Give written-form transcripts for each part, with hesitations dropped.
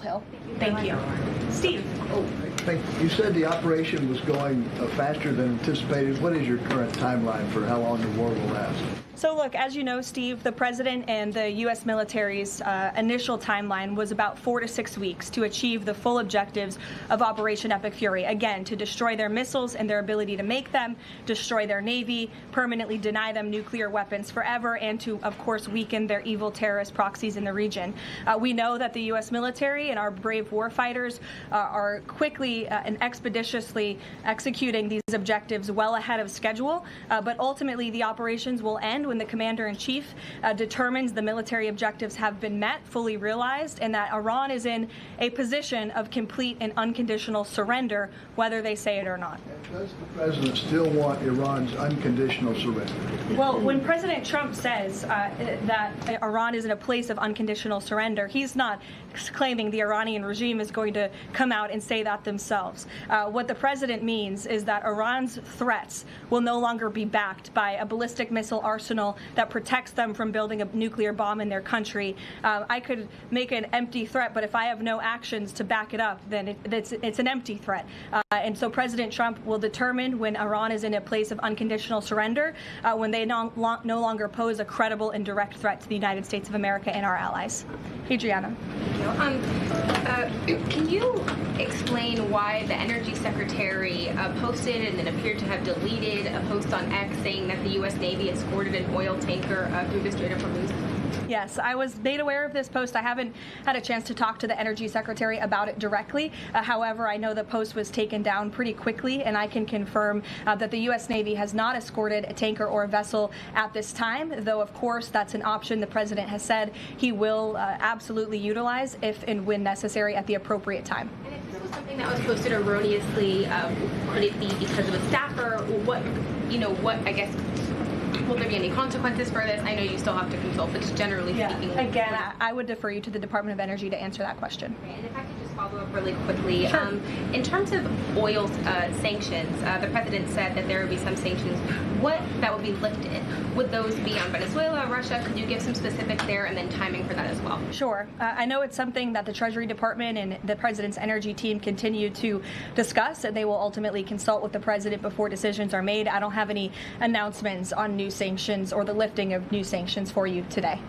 Hill. Thank you. Steve. You said the operation was going faster than anticipated. What is your current timeline for how long the war will last? So look, as you know, Steve, the president and the U.S. military's initial timeline was about 4 to 6 weeks to achieve the full objectives of Operation Epic Fury. Again, to destroy their missiles and their ability to make them, destroy their Navy, permanently deny them nuclear weapons forever, and to, of course, weaken their evil terrorist proxies in the region. We know that the U.S. military and our brave warfighters are quickly and expeditiously executing these objectives well ahead of schedule, but ultimately the operations will end when the commander-in-chief determines the military objectives have been met, fully realized, and that Iran is in a position of complete and unconditional surrender, whether they say it or not. And does the president still want Iran's unconditional surrender? Well, when President Trump says that Iran is in a place of unconditional surrender, he's not claiming the Iranian regime is going to come out and say that themselves. What the president means is that Iran's threats will no longer be backed by a ballistic missile arsenal that protects them from building a nuclear bomb in their country. I could make an empty threat, but if I have no actions to back it up, then it's an empty threat. And so President Trump will determine when Iran is in a place of unconditional surrender, when they no longer pose a credible and direct threat to the United States of America and our allies. Adriana. Can you explain why the Energy Secretary posted and then appeared to have deleted a post on X saying that the U.S. Navy escorted an oil tanker through the Strait of Hormuz? Yes, I was made aware of this post. I haven't had a chance to talk to the Energy Secretary about it directly. However, I know the post was taken down pretty quickly, and I can confirm that the U.S. Navy has not escorted a tanker or a vessel at this time, though, of course, that's an option the president has said he will absolutely utilize if and when necessary at the appropriate time. And if this was something that was posted erroneously, could it be because of a staffer? What, I guess, will there be any consequences for this? I know you still have to consult, but just generally speaking. Again, I would defer you to the Department of Energy to answer that question. And if I could just follow up really quickly. Sure. In terms of oil sanctions, the president said that there would be some sanctions that would be lifted. Would those be on Venezuela, Russia? Could you give some specifics there and then timing for that as well? Sure. I know it's something that the Treasury Department and the president's energy team continue to discuss, and they will ultimately consult with the president before decisions are made. I don't have any announcements on new sanctions or the lifting of new sanctions for you today.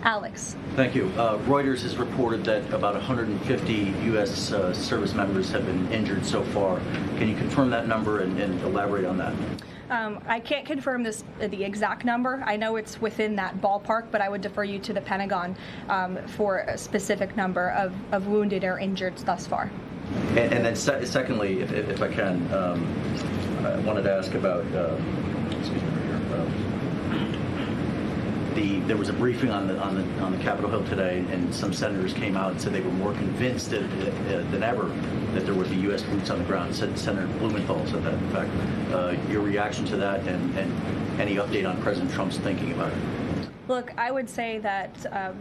Alex. Thank you. Reuters has reported that about 150 U.S. service members have been injured so far. Can you confirm that number and elaborate on that? I can't confirm the exact number. I know it's within that ballpark, but I would defer you to the Pentagon for a specific number of wounded or injured thus far. And then secondly, if I can, I wanted to ask about, there was a briefing on the Capitol Hill today, and some senators came out and said they were more convinced than ever that there would be U.S. boots on the ground. Senator Blumenthal said that. In fact, your reaction to that and any update on President Trump's thinking about it? Look, I would say that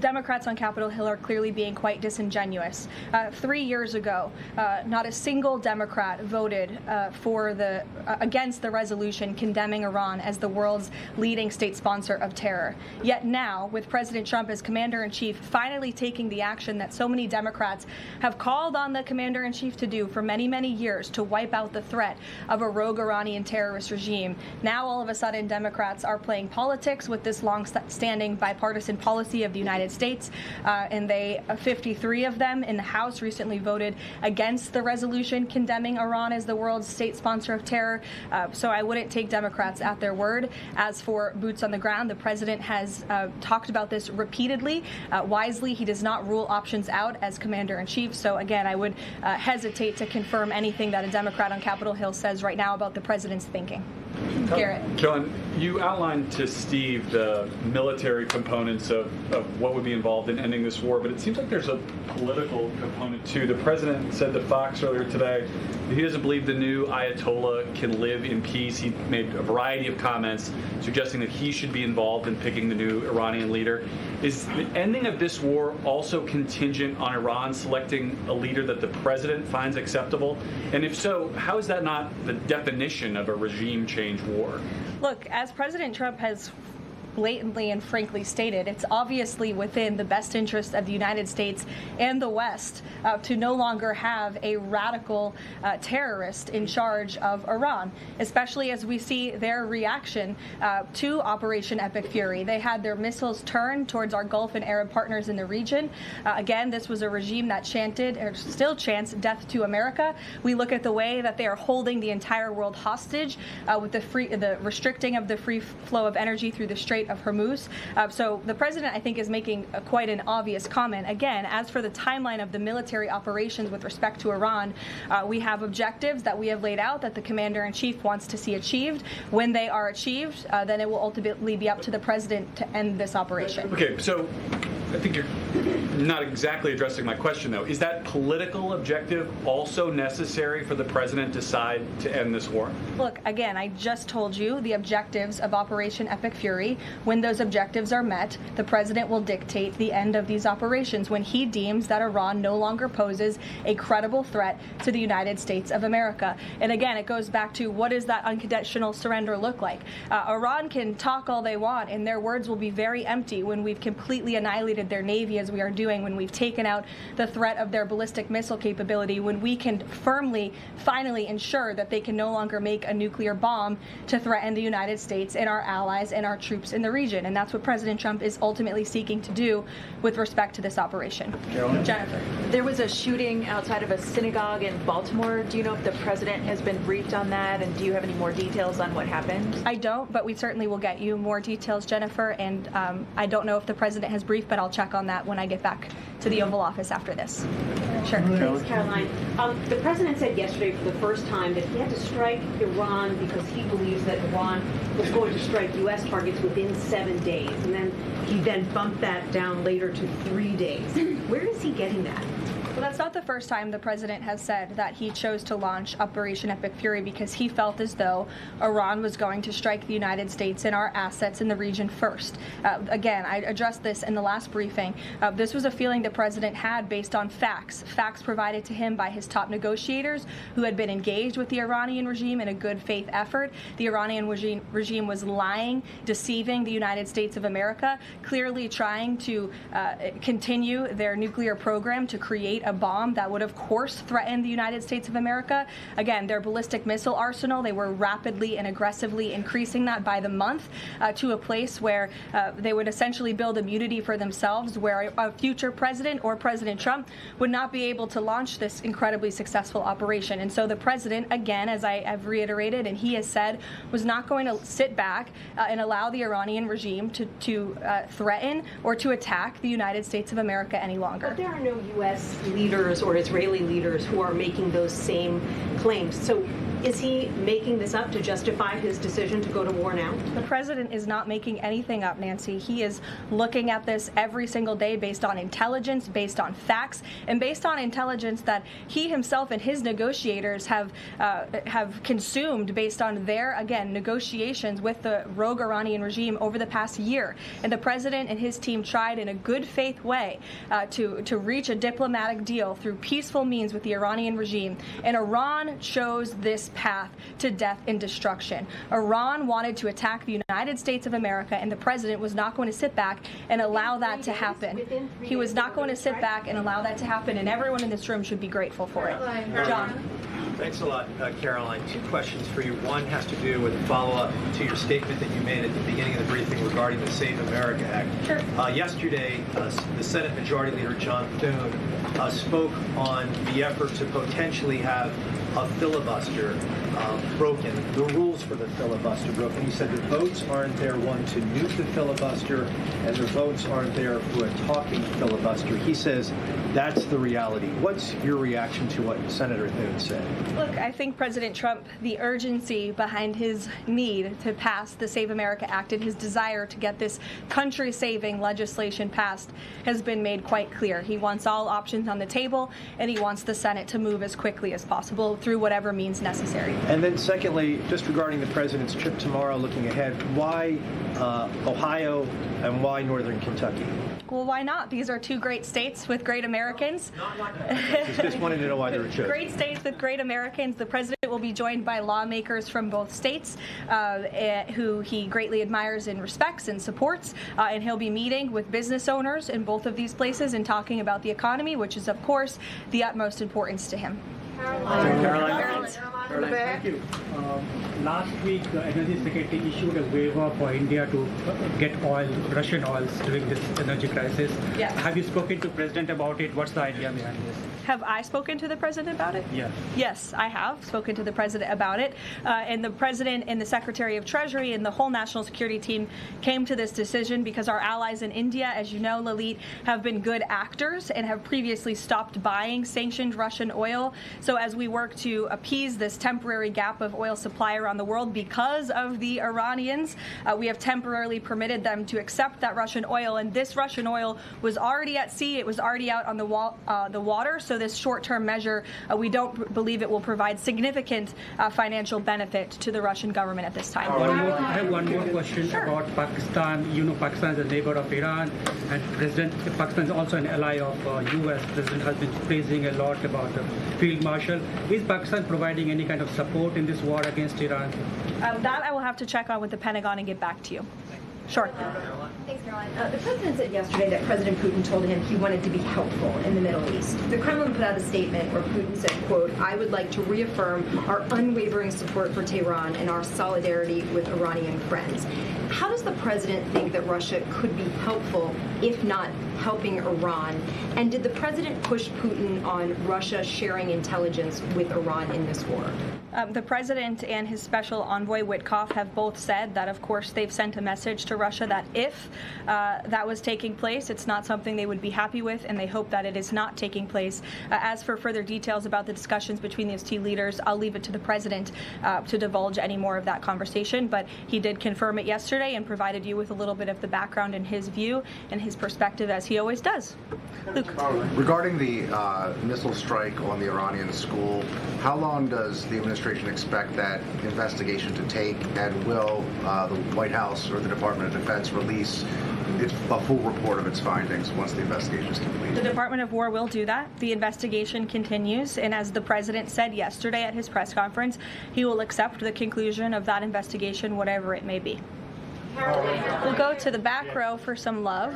Democrats on Capitol Hill are clearly being quite disingenuous. 3 years ago, not a single Democrat voted against the resolution condemning Iran as the world's leading state sponsor of terror. Yet now, with President Trump as commander-in-chief finally taking the action that so many Democrats have called on the commander-in-chief to do for many, many years to wipe out the threat of a rogue Iranian terrorist regime, now all of a sudden Democrats are playing politics with this long-standing bipartisan policy of the United States, and 53 of them in the House recently voted against the resolution condemning Iran as the world's state sponsor of terror. So I wouldn't take Democrats at their word. As for boots on the ground, the president has talked about this repeatedly. Wisely, he does not rule options out as commander-in-chief. So again, I would hesitate to confirm anything that a Democrat on Capitol Hill says right now about the president's thinking. Garrett. John, you outlined to Steve the military components of what would be involved in ending this war, but it seems like there's a political component too. The president said to Fox earlier today that he doesn't believe the new Ayatollah can live in peace. He made a variety of comments suggesting that he should be involved in picking the new Iranian leader. Is the ending of this war also contingent on Iran selecting a leader that the president finds acceptable? And if so, how is that not the definition of a regime change war? Look, as President Trump has blatantly and frankly stated, it's obviously within the best interest of the United States and the West to no longer have a radical terrorist in charge of Iran, especially as we see their reaction to Operation Epic Fury. They had their missiles turned towards our Gulf and Arab partners in the region. Again, this was a regime that chanted, or still chants, death to America. We look at the way that they are holding the entire world hostage with the restricting of the free flow of energy through the Strait of Hormuz. So the president, I think, is making quite an obvious comment. Again, as for the timeline of the military operations with respect to Iran, we have objectives that we have laid out that the commander-in-chief wants to see achieved. When they are achieved, then it will ultimately be up to the president to end this operation. Okay, so I think you're not exactly addressing my question, though. Is that political objective also necessary for the president to decide to end this war? Look, again, I just told you the objectives of Operation Epic Fury. When those objectives are met, the president will dictate the end of these operations when he deems that Iran no longer poses a credible threat to the United States of America. And again, it goes back to what does that unconditional surrender look like? Iran can talk all they want, and their words will be very empty when we've completely annihilated their navy, as we are doing, when we've taken out the threat of their ballistic missile capability, when we can firmly, finally ensure that they can no longer make a nuclear bomb to threaten the United States and our allies and our troops in the region. And that's what President Trump is ultimately seeking to do with respect to this operation. Karoline? Jennifer. There was a shooting outside of a synagogue in Baltimore. Do you know if the president has been briefed on that, and do you have any more details on what happened? I don't, but we certainly will get you more details, Jennifer, and I don't know if the president has briefed, but I'll check on that when I get back to the Oval Office after this. Sure. Thanks, Karoline. The president said yesterday for the first time that he had to strike Iran because he believes that Iran was going to strike U.S. targets within 7 days. And then he bumped that down later to 3 days. Where is he getting that? Well, that's not the first time the president has said that he chose to launch Operation Epic Fury because he felt as though Iran was going to strike the United States and our assets in the region first. Again, I addressed this in the last briefing. This was a feeling the president had based on facts provided to him by his top negotiators who had been engaged with the Iranian regime in a good faith effort. The Iranian regime was lying, deceiving the United States of America, clearly trying to continue their nuclear program to create a bomb that would, of course, threaten the United States of America. Again, their ballistic missile arsenal, they were rapidly and aggressively increasing that by the month to a place where they would essentially build immunity for themselves, where a future president or President Trump would not be able to launch this incredibly successful operation. And so the president, again, as I have reiterated and he has said, was not going to sit back and allow the Iranian regime to threaten or to attack the United States of America any longer. But there are no U.S. leaders or Israeli leaders who are making those same claims. So is he making this up to justify his decision to go to war now? The president is not making anything up, Nancy. He is looking at this every single day based on intelligence, based on facts, and based on intelligence that he himself and his negotiators have consumed based on their, again, negotiations with the rogue Iranian regime over the past year. And the president and his team tried in a good faith way to reach a diplomatic deal through peaceful means with the Iranian regime. And Iran chose this path to death and destruction. Iran wanted to attack the United States of America, and the president was not going to sit back and allow that to happen. He was not going to sit back and allow that to happen, and everyone in this room should be grateful for it. John. Thanks a lot, Karoline. Two questions for you. One has to do with a follow-up to your statement that you made at the beginning of the briefing regarding the Save America Act. Sure. Yesterday, the Senate Majority Leader John Thune spoke on the effort to potentially have a filibuster broken, the rules for the filibuster broken. He said the votes aren't there, one, to nuke the filibuster, and the votes aren't there for a talking filibuster. He says that's the reality. What's your reaction to what Senator Thune said? Look, I think President Trump, the urgency behind his need to pass the Save America Act and his desire to get this country-saving legislation passed has been made quite clear. He wants all options on the table, and he wants the Senate to move as quickly as possible through whatever means necessary. And then secondly, just regarding the president's trip tomorrow, looking ahead, why Ohio and why Northern Kentucky? Well, why not? These are two great states with great Americans. Just wanted to know why they were chosen. Great states with great Americans. The president will be joined by lawmakers from both states who he greatly admires and respects and supports. And he'll be meeting with business owners in both of these places and talking about the economy, which is, of course, the utmost importance to him. Caroline, thank you. Last week, the Energy Secretary issued a waiver for India to get oil, Russian oils during this energy crisis. Yes. Have you spoken to President about it? What's the idea behind this? Have I spoken to the president about it? Yes. Yes, I have spoken to the president about it. And the president and the Secretary of Treasury and the whole national security team came to this decision because our allies in India, as you know, Leavitt, have been good actors and have previously stopped buying sanctioned Russian oil. So as we work to appease this temporary gap of oil supply around the world because of the Iranians, we have temporarily permitted them to accept that Russian oil. And this Russian oil was already at sea. It was already out on the water. So this short-term measure, we don't believe it will provide significant financial benefit to the Russian government at this time. I have one more question about Pakistan. You know, Pakistan is a neighbor of Iran, and Pakistan is also an ally of U.S. President has been praising a lot about the field marshal. Is Pakistan providing any kind of support in this war against Iran? That I will have to check on with the Pentagon and get back to you. Sure. Thanks, Caroline. The president said yesterday that President Putin told him he wanted to be helpful in the Middle East. The Kremlin put out a statement where Putin said, quote, "I would like to reaffirm our unwavering support for Tehran and our solidarity with Iranian friends." How does the president think that Russia could be helpful, if not helping Iran? And did the president push Putin on Russia sharing intelligence with Iran in this war? The president and his special envoy Witkoff have both said that, of course, they've sent a message to Russia that if that was taking place, it's not something they would be happy with, and they hope that it is not taking place. As for further details about the discussions between these two leaders, I'll leave it to the president to divulge any more of that conversation, but he did confirm it yesterday and provided you with a little bit of the background and his view and his perspective, as he always does. Luke. Regarding the missile strike on the Iranian school, how long does the administration expect that investigation to take, and will the White House or the Department of Defense release a full report of its findings once the investigation is complete? The Department of War will do that. The investigation continues, and as the president said yesterday at his press conference, he will accept the conclusion of that investigation, whatever it may be. We'll go to the back row for some love.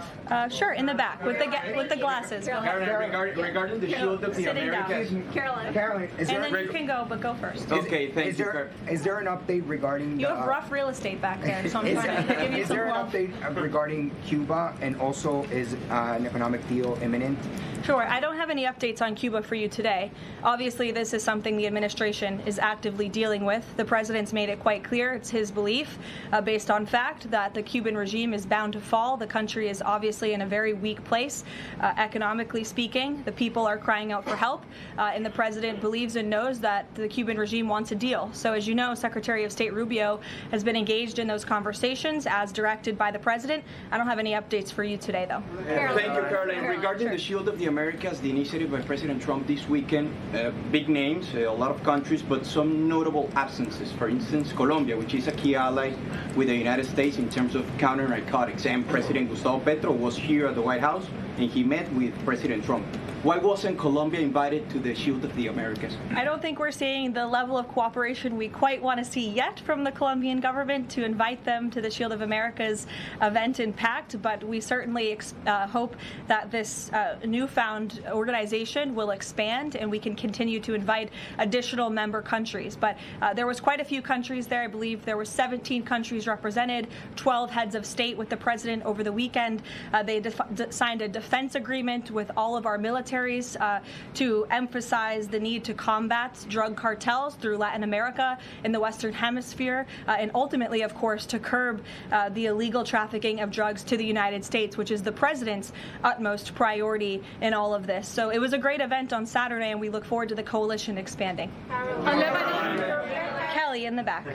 Sure, in the back with the glasses. Go ahead. Regarding the shield of the Sitting Americas. down. Caroline, And then you can go, but go first. Okay, thank you. Is there an update regarding You have rough real estate back there, so I'm trying to give you is some there an love. update regarding Cuba, and also is an economic deal imminent? Sure. I don't have any updates on Cuba for you today. Obviously, this is something the administration is actively dealing with. The president's made it quite clear it's his belief, based on fact, that the Cuban regime is bound to fall. The country is obviously in a very weak place, economically speaking. The people are crying out for help, and the president believes and knows that the Cuban regime wants a deal. So as you know, Secretary of State Rubio has been engaged in those conversations as directed by the president. I don't have any updates for you today, though. Thank you, Caroline. Regarding the shield of the Americas, the initiative by President Trump this weekend, big names, a lot of countries, but some notable absences. For instance, Colombia, which is a key ally with the United States in terms of counter-narcotics, and President Gustavo Petro was here at the White House, and he met with President Trump. Why wasn't Colombia invited to the Shield of the Americas? I don't think we're seeing the level of cooperation we quite want to see yet from the Colombian government to invite them to the Shield of America's event in Pact, but we certainly hope that this newfound organization will expand and we can continue to invite additional member countries. But there was quite a few countries there. I believe there were 17 countries represented, 12 heads of state with the president over the weekend. They signed a defense agreement with all of our militaries to emphasize the need to combat drug cartels through Latin America in the Western Hemisphere, and ultimately, of course, to curb the illegal trafficking of drugs to the United States, which is the president's utmost priority in all of this. So it was a great event on Saturday, and we look forward to the coalition expanding. Kelly in the back.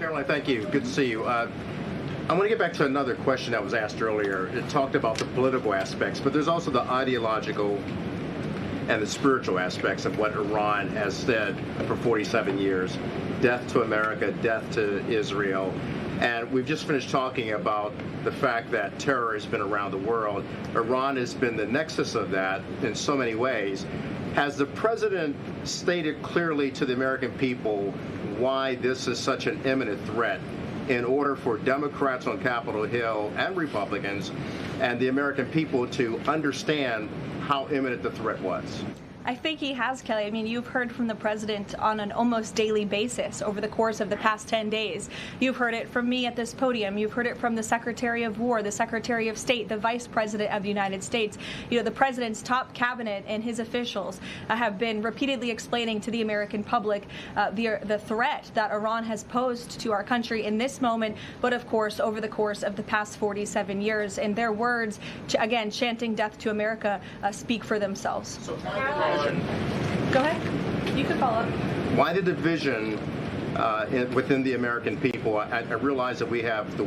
Caroline, thank you. Good to see you. I want to get back to another question that was asked earlier. It talked about the political aspects, but there's also the ideological and the spiritual aspects of what Iran has said for 47 years. Death to America, death to Israel. And we've just finished talking about the fact that terror has been around the world. Iran has been the nexus of that in so many ways. Has the president stated clearly to the American people why this is such an imminent threat in order for Democrats on Capitol Hill and Republicans and the American people to understand how imminent the threat was? I think he has, Kelly. I mean, you've heard from the president on an almost daily basis over the course of the past 10 days. You've heard it from me at this podium. You've heard it from the Secretary of War, the Secretary of State, the Vice President of the United States. You know, the president's top cabinet and his officials have been repeatedly explaining to the American public the threat that Iran has posed to our country in this moment, but of course over the course of the past 47 years. And their words, again, chanting death to America, speak for themselves. Go ahead. You can follow up. Why the division within the American people? I realize that we have the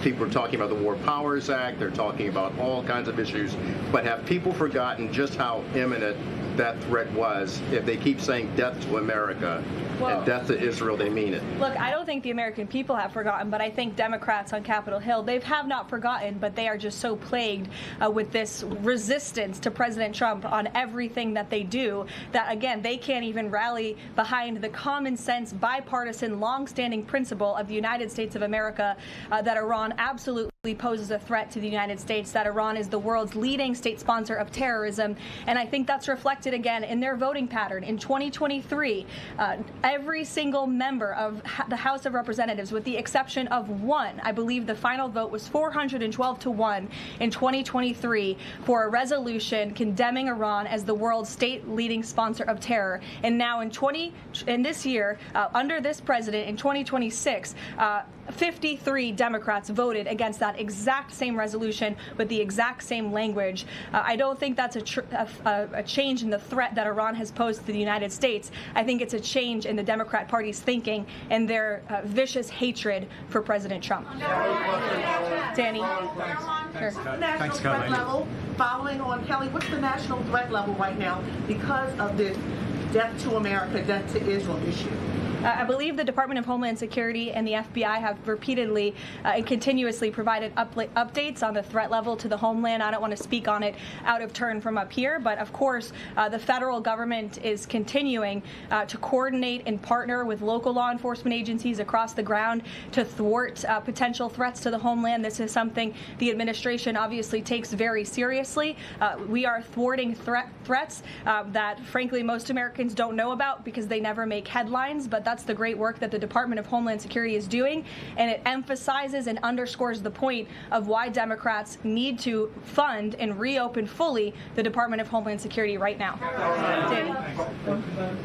people are talking about the War Powers Act. They're talking about all kinds of issues. But have people forgotten just how imminent that threat was? If they keep saying death to America and death to Israel, they mean it. Look, I don't think the American people have forgotten, but I think Democrats on Capitol Hill, they have not forgotten, but they are just so plagued with this resistance to President Trump on everything that they do that, again, they can't even rally behind the common sense, bipartisan, long-standing principle of the United States of America that Iran absolutely poses a threat to the United States, that Iran is the world's leading state sponsor of terrorism. And I think that's reflected again in their voting pattern. In 2023, every single member of the House of Representatives, with the exception of one, I believe the final vote was 412 to 1 in 2023 for a resolution condemning Iran as the world's state leading sponsor of terror. And now in this year, under this president in 2026, 53 Democrats voted against that exact same resolution with the exact same language. I don't think that's a change in the threat that Iran has posed to the United States. I think it's a change in the Democrat Party's thinking and their vicious hatred for President Trump. Danny. Sure. National threat level, following on Kelly, what's the national threat level right now because of this death to America, death to Israel issue? I believe the Department of Homeland Security and the FBI have repeatedly and continuously provided updates on the threat level to the homeland. I don't want to speak on it out of turn from up here, but of course, the federal government is continuing to coordinate and partner with local law enforcement agencies across the ground to thwart potential threats to the homeland. This is something the administration obviously takes very seriously. We are thwarting threats that, frankly, most Americans don't know about because they never make headlines, but that's the great work that the Department of Homeland Security is doing, and it emphasizes and underscores the point of why Democrats need to fund and reopen fully the Department of Homeland Security right now. Danny.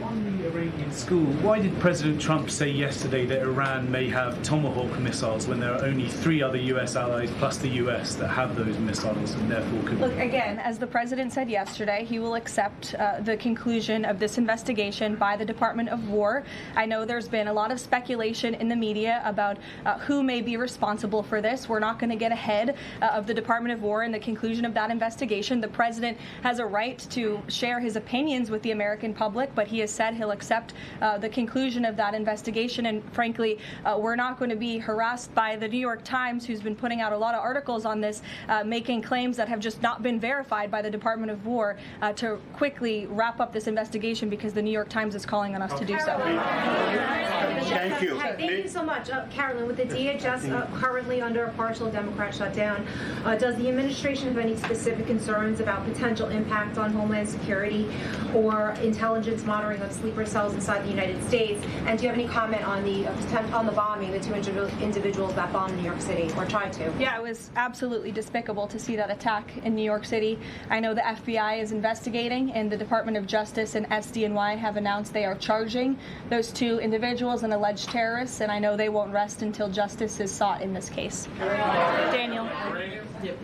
On the Iranian school, why did President Trump say yesterday that Iran may have Tomahawk missiles when there are only 3 other U.S. allies plus the U.S. that have those missiles and therefore could... Look, again, as the president said yesterday, he will accept the conclusion of this investigation by the Department of War. I know there's been a lot of speculation in the media about who may be responsible for this. We're not going to get ahead of the Department of War and the conclusion of that investigation. The president has a right to share his opinions with the American public, but he has said he'll accept the conclusion of that investigation. And frankly, we're not going to be harassed by the New York Times, who's been putting out a lot of articles on this, making claims that have just not been verified by the Department of War, to quickly wrap up this investigation because the New York Times is calling on us to do so. Thank you. Hi, thank you so much. Karoline, with the DHS currently under a partial Democrat shutdown, does the administration have any specific concerns about potential impact on Homeland Security or intelligence monitoring of sleeper cells inside the United States? And do you have any comment on the bombing, the 2 individuals that bombed New York City or tried to? Yeah, it was absolutely despicable to see that attack in New York City. I know the FBI is investigating, and the Department of Justice and SDNY have announced they are charging those 2 individuals and alleged terrorists, and I know they won't rest until justice is sought in this case. Daniel.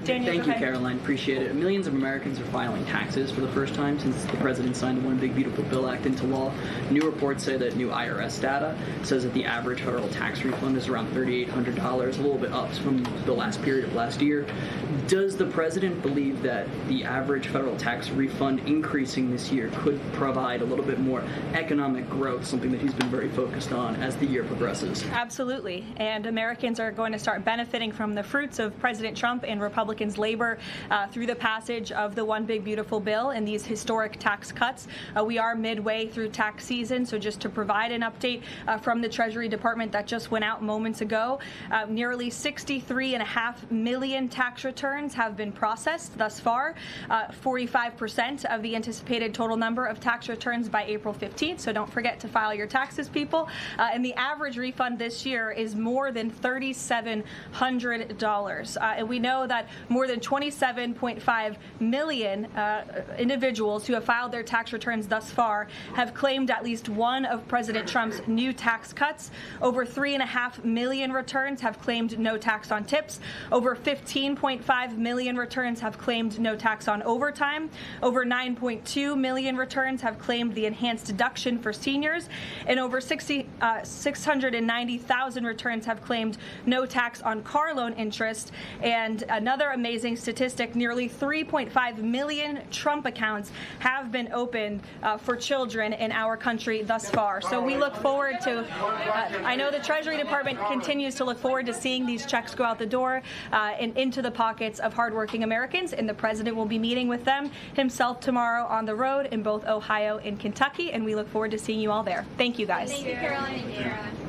Thank you, Karoline. Appreciate it. Millions of Americans are filing taxes for the first time since the president signed the One Big Beautiful Bill Act into law. New reports say that new IRS data says that the average federal tax refund is around $3,800, a little bit up from the last period of last year. Does the president believe that the average federal tax refund increasing this year could provide a little bit more economic growth, something that he's been very focused on as the year progresses. Absolutely. And Americans are going to start benefiting from the fruits of President Trump and Republicans' labor through the passage of the One Big Beautiful Bill and these historic tax cuts. We are midway through tax season, so just to provide an update from the Treasury Department that just went out moments ago, nearly 63.5 million tax returns have been processed thus far, 45% of the anticipated total number of tax returns by April 15th, so don't forget to file your taxes, people. And the average refund this year is more than $3,700. And we know that more than 27.5 million individuals who have filed their tax returns thus far have claimed at least one of President Trump's new tax cuts. Over 3.5 million returns have claimed no tax on tips. Over 15.5 million returns have claimed no tax on overtime. Over 9.2 million returns have claimed the enhanced deduction for seniors. And over 690,000 returns have claimed no tax on car loan interest. And another amazing statistic, nearly 3.5 million Trump accounts have been opened for children in our country thus far. So we look forward to, I know the Treasury Department continues to look forward to seeing these checks go out the door and into the pockets of hardworking Americans, and the president will be meeting with them himself tomorrow on the road in both Ohio and Kentucky, and we look forward to seeing you all there. Thank you, guys. Thank you, Karoline.